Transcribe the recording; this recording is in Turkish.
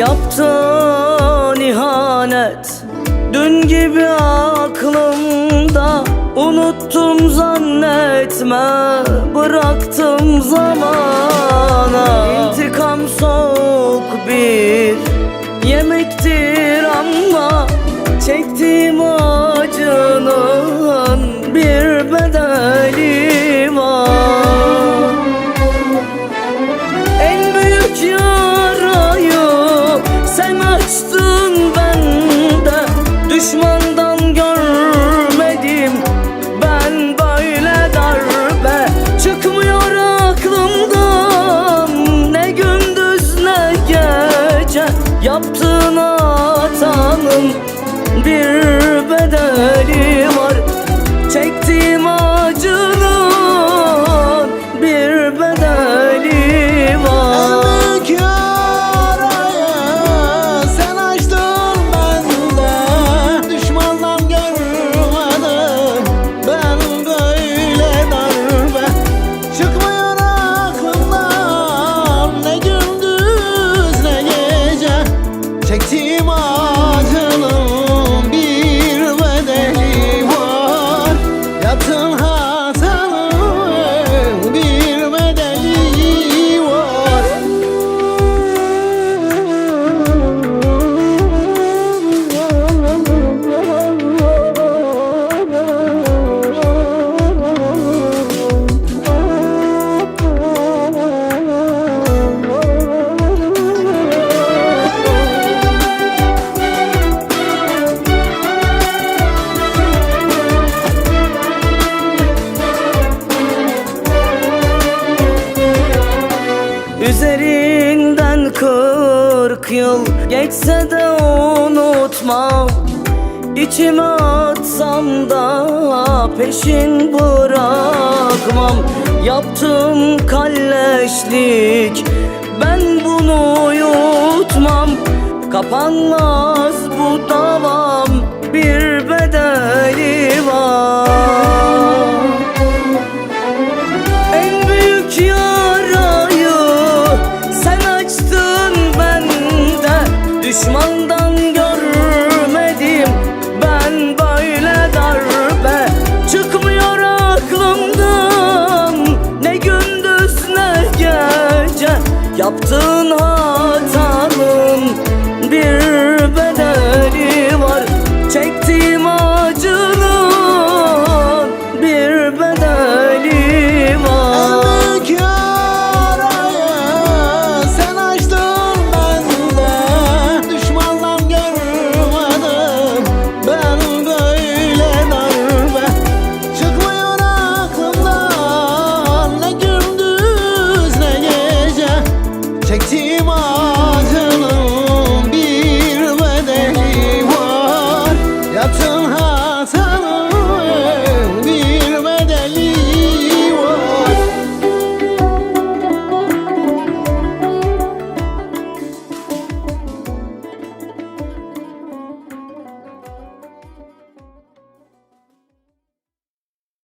Yaptığın ihanet dün gibi aklımda, unuttum zannetme, bıraktım zamana. İntikam soğuk bir yemektir ama çektiğim acının bir bedeli var. En büyük yarayı sen açtın bende, düşmandan görmedim ben böyle darbe. Çıkmıyor aklımdan ne gündüz ne gece, yaptığın hatanın bir bedeli var. Çektiğim acının bir bedeli var. En büyük yarayı sen açtın bende, düşmandan görmedim ben böyle darbe. Çıkmıyor aklımdan ne gündüz ne gece, çektiğim acının bir bedeli var. Yaptığın hatanın bir bedeli var. Üzerinden 40 yıl geçse de unutmam, İçime atsam da peşin bırakmam. Yaptığım kalleşlik ben bunu yutmam. Kapanmaz bu davam, bir bedeli var. En büyük yarayı sen açtın bende, düşmandan görmedim ben böyle darbe. Çıkmıyor aklımdan ne gündüz ne gece, yaptığın hatanın bir